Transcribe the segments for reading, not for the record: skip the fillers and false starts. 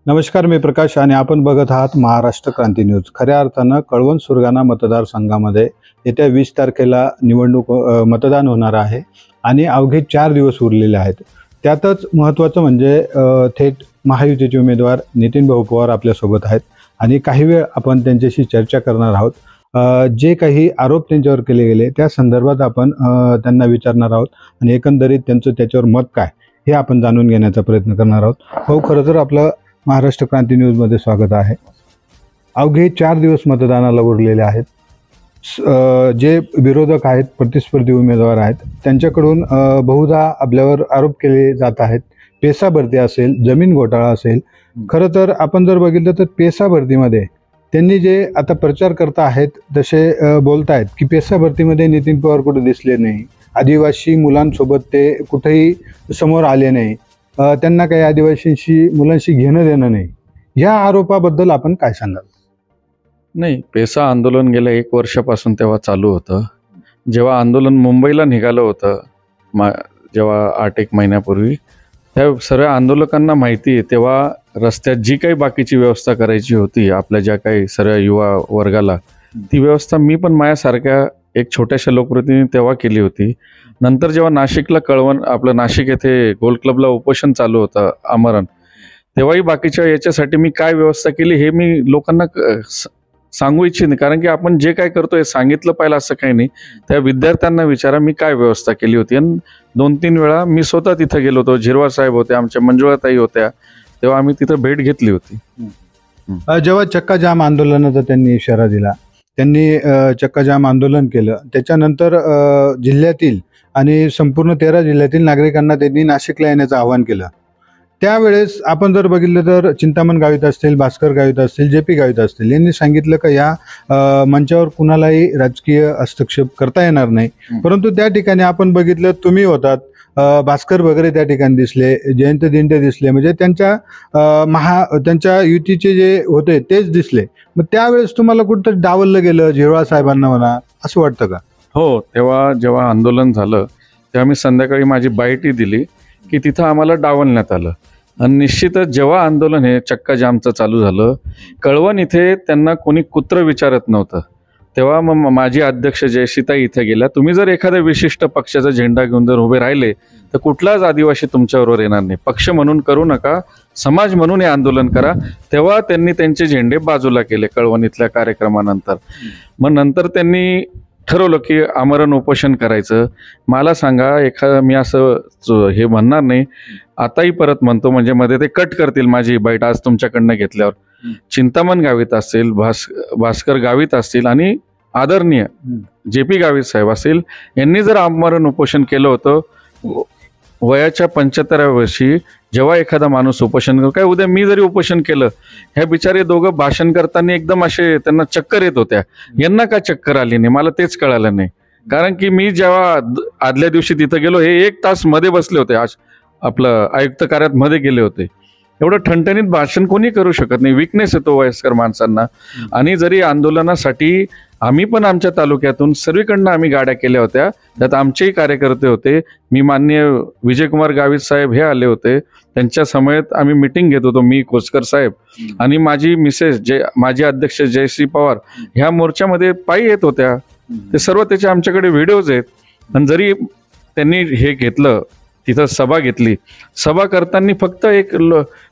नमस्कार, मी प्रकाश आणि आपण बघत आहात महाराष्ट्र क्रांती न्यूज. खऱ्या अर्थानं कळवण सुरगाणा मतदारसंघामध्ये येत्या 20 तारखेला मतदान होणार आहे आणि अवघे 4 दिवस उरलेले आहेत. त्यातच महत्त्वाचं म्हणजे थेट महायुतीचे उमेदवार नितीन भाऊ पवार आपल्यासोबत आहेत आणि काही वेळ आपण त्यांच्याशी चर्चा करणार आहोत. जे काही आरोप त्यांच्यावर केले गेले त्या संदर्भात आपण त्यांना विचारणार आहोत आणि एकंदरीत त्यांचं त्याच्यावर मत काय हे आपण जाणून घेण्याचा प्रयत्न करणार आहोत. भाऊ, खरं तर आपलं महाराष्ट्र क्रांती न्यूजमध्ये स्वागत आहे. अवघे 4 दिवस मतदानाला उरलेले आहेत. जे विरोधक आहेत, प्रतिस्पर्धी उमेदवार आहेत, त्यांच्याकडून बहुधा आपल्यावर आरोप केले जात आहेत. पेसा भरती असेल, जमीन घोटाळा असेल. खरं तर आपण जर बघितलं तर पेसा भरतीमध्ये त्यांनी जे आता प्रचार करता आहेत तसे बोलतायत की पेसा भरतीमध्ये नितीन पवार कुठे दिसले नाही, आदिवासी मुलांसोबत ते कुठेही समोर आले नाही, त्यांना काही आदिवासींशी मुलांशी घेणं देणं नाही. या आरोपाबद्दल आपण काय सांगाल? नाही, पेसा आंदोलन गेल्या 1 वर्षापासून तेव्हा चालू होतं. जेव्हा आंदोलन मुंबईला निघालं होतं जेव्हा 8-1 महिन्यापूर्वी, त्या सर्व आंदोलकांना माहिती आहे तेव्हा रस्त्यात जी काही बाकीची व्यवस्था करायची होती आपल्या ज्या काही सर्व युवा वर्गाला, ती व्यवस्था मी पण माझ्यासारख्या एक छोट्याशा लोकप्रतिनिधी तेव्हा केली होती. नंतर जेव्हा नाशिकला आपलं नाशिक येथे गोल्ड क्लबला उपोषण चालू होतं आमरण, तेव्हाही बाकीच्या याच्यासाठी मी काय व्यवस्था केली हे मी लोकांना सांगू इच्छित नाही. कारण की आपण जे काय करतो हे सांगितलं पाहिजे असं काही नाही. त्या विद्यार्थ्यांना विचारा मी काय व्यवस्था केली होती. आणि 2-3 वेळा मी स्वतः तिथं गेलो होतो. झिरवाळ साहेब होते, आमच्या मंजुळाताई होत्या, तेव्हा आम्ही तिथं भेट घेतली होती. जेव्हा चक्का जाम आंदोलनाचा त्यांनी इशारा दिला, त्यांनी चक्का जाम आंदोलन केलं, त्याच्यानंतर जिल्ह्यातील आणि संपूर्ण 13 जिल्ह्यातील नागरिकांना त्यांनी नाशिकला येण्याचं आवाहन केलं. त्यावेळेस आपण जर बघितलं तर चिंतामण गावित असतील, भास्कर गावित असतील, JP गावित असतील, यांनी सांगितलं की या मंचावर कुणालाही राजकीय हस्तक्षेप करता येणार नाही. परंतु त्या ठिकाणी आपण बघितलं, तुम्ही होतात, भास्कर वगैरे त्या ठिकाणी दिसले, जयंत दिंडे दिसले, म्हणजे त्यांच्या युतीचे जे होते तेच दिसले. मग त्यावेळेस तुम्हाला कुठंतरी डावललं गेलं झिरवाळ साहेबांना म्हणा, असं वाटतं का? हो, तेव्हा जेव्हा आंदोलन झालं तेव्हा मी संध्याकाळी माझी बाईटही दिली की तिथं आम्हाला डावलण्यात आलं. आणि निश्चितच जेव्हा आंदोलन हे चक्का जामचं चालू झालं, कळवण इथे त्यांना कोणी कुत्र विचारत नव्हतं. तेव्हा मग माझी अध्यक्ष जयश्रीताई इथे गेल्या, तुम्ही जर एखाद्या विशिष्ट पक्षाचा झेंडा घेऊन जर उभे राहिले तर कुठलाच आदिवासी तुमच्याबरोबर येणार नाही. पक्ष म्हणून करू नका, समाज म्हणून हे आंदोलन करा. तेव्हा त्यांनी त्यांचे झेंडे बाजूला केले कळवण इथल्या कार्यक्रमानंतर. मग नंतर त्यांनी ठरवलं की आमरण उपोषण करायचं. मला सांगा, मी असं हे म्हणणार नाही, आताही परत म्हणतो, म्हणजे मध्ये ते कट करतील माझी बाईट आज तुमच्याकडनं घेतल्यावर. चिंतामण गावित असतील, भास्कर गावित असतील आणि आदरणीय JP गावित साहेब असतील, यांनी जर आमरण उपोषण केलं होतं वयाच्या 75व्या वर्षी, जेव्हा एखादा माणूस उपोषण करतो, काय उद्या मी जरी उपोषण केलं, ह्या बिचारे दोघं भाषण करताना एकदम असे त्यांना चक्कर येत होत्या. यांना का चक्कर आली नाही मला तेच कळालं नाही. कारण की मी जेव्हा आदल्या दिवशी तिथं गेलो, हे 1 तास मध्ये बसले होते, आपलं आयुक्त कार्यात मध्ये गेले होते. एवढं ठणठणीत भाषण कोणी करू शकत नाही, विकनेस येतो वयस्कर माणसांना. आणि जरी आंदोलनासाठी आम्ही पण आमच्या तालुक्यातून सर्वीकडनं आम्ही गाड्या केल्या होत्या, त्यात आमचेही कार्यकर्ते होते. मी माननीय विजयकुमार गावित साहेब हे आले होते, त्यांच्या समवेत आम्ही मिटिंग घेत होतो, मी कोचकर साहेब आणि माझी मिसेस माझी अध्यक्ष जयश्री पवार ह्या मोर्चामध्ये पायी येत होत्या. ते सर्व त्याचे आमच्याकडे व्हिडिओज आहेत. आणि जरी त्यांनी हे घेतलं, तिथं सभा घेतली, सभा करताना फक्त एक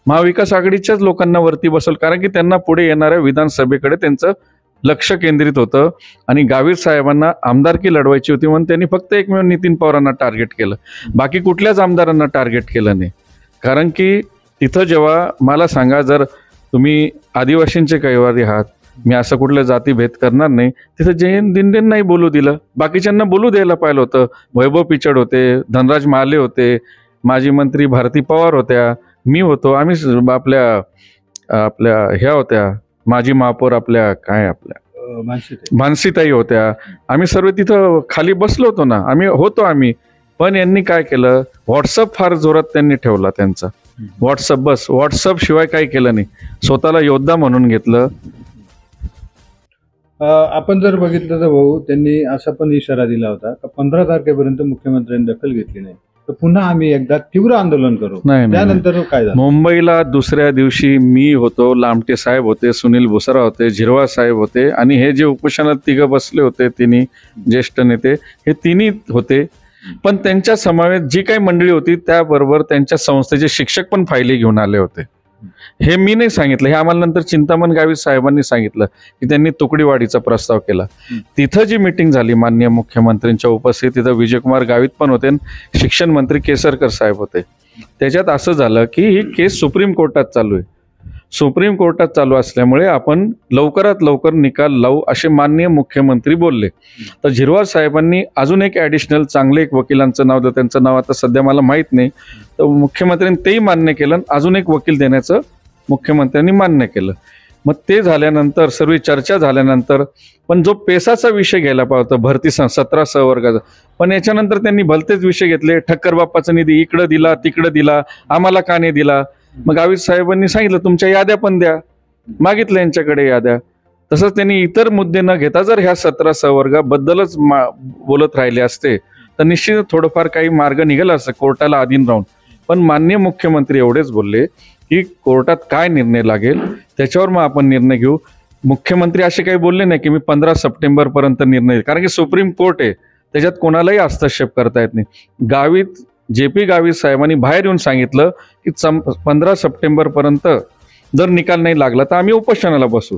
महाविकास आघाडीच्याच लोकांना वरती बसवलं, कारण की त्यांना पुढे येणाऱ्या विधानसभेकडे त्यांचं लक्ष केंद्रित होतं आणि गावित साहेबांना आमदारकी लढवायची होती म्हणून त्यांनी फक्त एकमेव नितीन पवारांना टार्गेट केलं, बाकी कुठल्याच आमदारांना टार्गेट केलं नाही. कारण की तिथं जेव्हा मला सांगा, जर तुम्ही आदिवासींचे कैवारी आहात, मी असं कुठल्या जातीभेद करणार नाही, तिथं जयंत दिंडेंनाही बोलू दिलं, बाकीच्यांना बोलू द्यायला पाहिलं होतं. वैभव पिचड होते, धनराज महाले होते, माजी मंत्री भारती पवार होत्या, मी होतो, आम्ही आपल्या ह्या होत्या माजी महापौर आपल्या मानसीताई होत्या, आम्ही सर्व तिथं खाली बसलो होतो ना, आम्ही. पण यांनी काय केलं, व्हॉट्सअप फार जोरात त्यांनी ठेवला त्यांचा. व्हॉट्सअप शिवाय काही केलं नाही, स्वतःला योद्धा म्हणून घेतलं. आपण जर बघितलं तर भाऊ, त्यांनी असा पण इशारा दिला होता की 15 तारखेपर्यंत मुख्यमंत्र्यांनी दखल घेतली नाही तर पुन्हा आम्ही एकदा तीव्र आंदोलन करू. नाही त्यानंतर काय झालं? मुंबईला दुसऱ्या दिवशी मी होतो, लामटे साहेब होते, सुनील भुसारा होते, झिरवा साहेब होते आणि हे जे उपोषणात तिघं बसले होते तिन्ही ज्येष्ठ नेते, हे तिन्ही होते. पण त्यांच्या समावेत जी काही मंडळी होती त्याबरोबर त्यांच्या संस्थेचे शिक्षक पण फायली घेऊन आले होते. हे मी नाही सांगितलं, हे आम्हाला नंतर चिंतामण गावित साहेबांनी सांगितलं की त्यांनी तुकडीवाढीचा प्रस्ताव केला. तिथं जी मीटिंग झाली माननीय मुख्यमंत्र्यांच्या उपस्थितीत, तिथं विजयकुमार गावित पण होते, शिक्षण मंत्री केसरकर साहेब होते. त्याच्यात असं झालं की ही केस सुप्रीम कोर्टात चालू आहे. सुप्रीम कोर्टात चालू असल्यामुळे आपण लवकरात लवकर निकाल लावू असे माननीय मुख्यमंत्री बोलले. तर झिरवाळ साहेबांनी अजून एक ॲडिशनल चांगले एक वकिलांचं नाव दिलं, त्यांचं नाव आता सध्या मला माहीत नाही. तर मुख्यमंत्र्यांनी तेही मान्य केलं, अजून एक वकील देण्याचं मुख्यमंत्र्यांनी मान्य केलं. मग ते झाल्यानंतर सर्व चर्चा झाल्यानंतर पण जो पेसाचा विषय घ्यायला पाहिजे होता भरती 17 संवर्गाचा, पण याच्यानंतर त्यांनी भलतेच विषय घेतले. ठक्कर बाप्पाचा निधी इकडं दिला तिकडं दिला, आम्हाला का नाही दिला. मग गावित साहेबांनी सांगितलं तुमच्या याद्या पण द्या, मागितल्या यांच्याकडे याद्या. तसंच त्यांनी इतर मुद्दे न घेता जर ह्या 17 संवर्गाबद्दलच बोलत राहिले असते तर निश्चित थोडंफार काही मार्ग निघाला असतं कोर्टाला अधीन राहून. पण माननीय मुख्यमंत्री एवढेच बोलले की कोर्टात काय निर्णय लागेल त्याच्यावर मग आपण निर्णय घेऊ. मुख्यमंत्री असे काही बोलले नाही की मी 15 सप्टेंबरपर्यंत निर्णय, कारण की सुप्रीम कोर्ट आहे, त्याच्यात कोणालाही हस्तक्षेप करता येत नाही. गावित JP गावित साहेबांनी बाहेर येऊन सांगितलं की 15 सप्टेंबरपर्यंत जर निकाल नाही लागला तर आम्ही उपोषणाला बसू.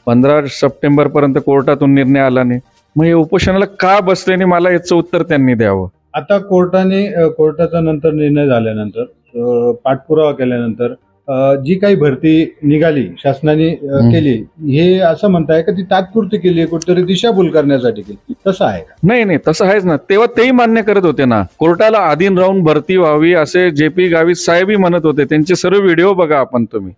15 सप्टेंबरपर्यंत कोर्टातून निर्णय आला नाही, मग हे उपोषणाला का बसले नाही, मला याचं उत्तर त्यांनी द्यावं. आता कोर्टाचा नंतर निर्णय झाल्यानंतर, पाठपुरावा केल्यानंतर जी काही भरती निघाली शासनाने केली, हे असं म्हणताय का ती तात्पुरती केली, कुठेतरी दिशाभूल करण्यासाठी केली, तसं आहे का? नाही, तसं आहेच ना. तेव्हा तेही मान्य करत होते ना, कोर्टाला अधीन राहून भरती व्हावी असे JP गावित साहेबही म्हणत होते. त्यांचे सर्व व्हिडिओ बघा आपण तुम्ही.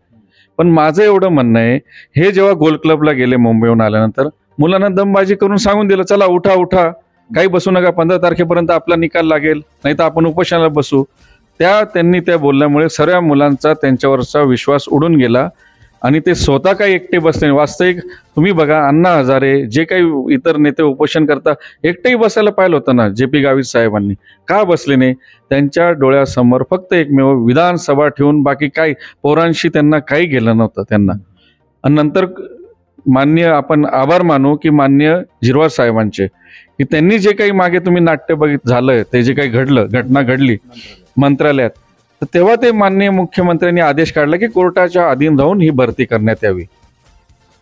पण माझं एवढं म्हणणं आहे, हे जेव्हा गोल्ड क्लबला गेले मुंबईहून आल्यानंतर मुलांना दमबाजी करून सांगून दिलं चला उठा उठा, काही बसू नका, 15 तारखेपर्यंत आपला निकाल लागेल, नाही तर आपण उपोषणाला बसू. त्यांनी त्या बोलल्यामुळे सर्व मुलांचा त्यांच्यावरचा विश्वास उडून गेला आणि ते स्वतः काही एकटे बसले नाही. वास्तविक तुम्ही बघा, अण्णा हजारे जे काही इतर नेते उपोषण करता एकटेही बसायला पाहिलं होतं ना, JP गावित साहेबांनी का बसले नाही. त्यांच्या डोळ्यासमोर फक्त एकमेव विधानसभा ठेवून बाकी काही पोरांशी त्यांना काही गेलं नव्हतं त्यांना. आणि नंतर मान्य आपण आभार मानू की मान्य झिरवाळ साहेबांचे, की त्यांनी जे काही मागे तुम्ही नाट्य झालंय, ते जे काही घटना घडली मंत्रालयात, तर तेव्हा ते माननीय मुख्यमंत्र्यांनी आदेश काढला की कोर्टाच्या अधीन राहून ही भरती करण्यात यावी.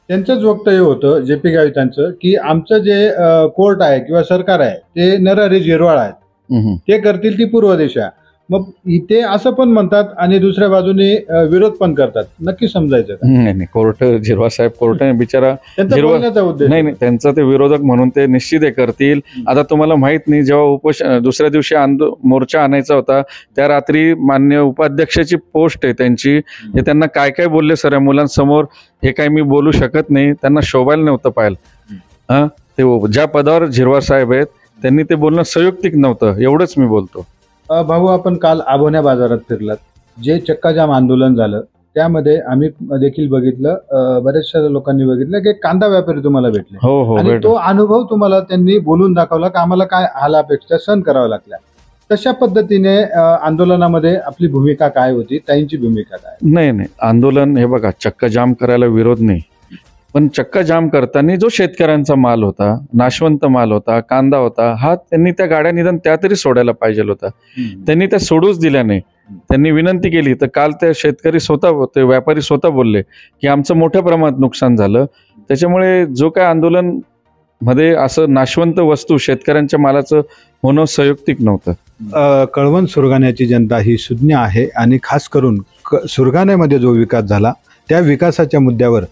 त्यांचंच वक्तव्य होतं JP गावितांचं की आमचं जे कोर्ट आहे किंवा सरकार आहे ते नरहरी झिरवाळ आहेत, ते करतील ती पूर्व दिशा. मग इथे असं पण म्हणतात आणि दुसऱ्या बाजूने विरोध पण करतात, नक्की समजायचं का? नाही, कोर्ट झिरवा साहेब कोर्टाने बिचारा नाही, त्यांचा ते विरोधक म्हणून ते निश्चित हे करतील. आता तुम्हाला माहित नाही, जेव्हा दुसऱ्या दिवशी मोर्चा आणायचा होता त्या रात्री मान्य उपाध्यक्षाची पोस्ट आहे त्यांची, हे त्यांना काय काय बोलले सगळ्या मुलांसमोर, हे काय मी बोलू शकत नाही, त्यांना शोभायला नव्हतं पाहिलं. ते ज्या पदावर झिरवा साहेब आहेत त्यांनी ते बोलणं संयुक्तिक नव्हतं, एवढंच मी बोलतो. भाऊ, आपण काल आभोण्या बाजारात फिरलात, जे चक्काजाम आंदोलन झालं त्यामध्ये आम्ही देखील बघितलं, बऱ्याचशा लोकांनी बघितलं की कांदा व्यापारी तुम्हाला भेटले. हो, आणि तो अनुभव तुम्हाला त्यांनी बोलून दाखवला की आम्हाला काय हालापेक्षा सहन करावं लागल्या. तशा पद्धतीने आंदोलनामध्ये आपली भूमिका काय होती, ताईंची भूमिका काय? नाही, आंदोलन हे बघा, चक्काजाम करायला विरोध नाही, पण चक्का जाम करताना जो शेतकऱ्यांचा माल होता, नाशवंत माल होता, कांदा होता, हा त्यांनी त्या गाड्या निदान त्या तरी सोडायला पाहिजे होता. त्यांनी त्या सोडूच दिल्या नाही. त्यांनी विनंती केली तर काल ते शेतकरी स्वतः, ते व्यापारी स्वतः बोलले की आमचं मोठ्या प्रमाणात नुकसान झालं. त्याच्यामुळे जो काय आंदोलन मध्ये असं नाशवंत वस्तू शेतकऱ्यांच्या मालाचं होणं संयुक्तिक नव्हतं. कळवण सुरगाण्याची जनता ही सुज्ञ आहे आणि खास करून सुरगाण्यामध्ये जो विकास झाला त्या विकासाच्या मुद्द्यावर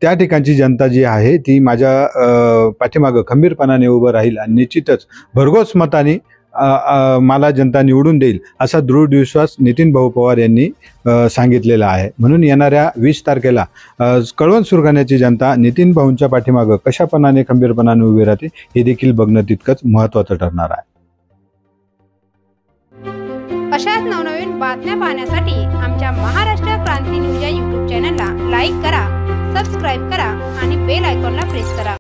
त्या ठिकाणची जनता जी आहे ती माझ्या पाठीमागं खंबीरपणाने उभं राहील आणि निश्चितच भरघोस मताने मला जनता निवडून देईल असा दृढ विश्वास नितीन भाऊ पवार यांनी सांगितलेला आहे. म्हणून येणाऱ्या 20 तारखेला कळवण सुरगाण्याची जनता नितीन भाऊंच्या पाठीमागं कशापणाने खंबीरपणाने उभी राहते हे देखील बघणं तितकंच महत्त्वाचं ठरणार आहे. अशाच नवनवीन बातम्या पाहण्यासाठी आमच्या महाराष्ट्र क्रांती न्यूज या YouTube चॅनलला लाईक करा, सबस्क्राईब करा आणि बेल आयकॉनला प्रेस करा.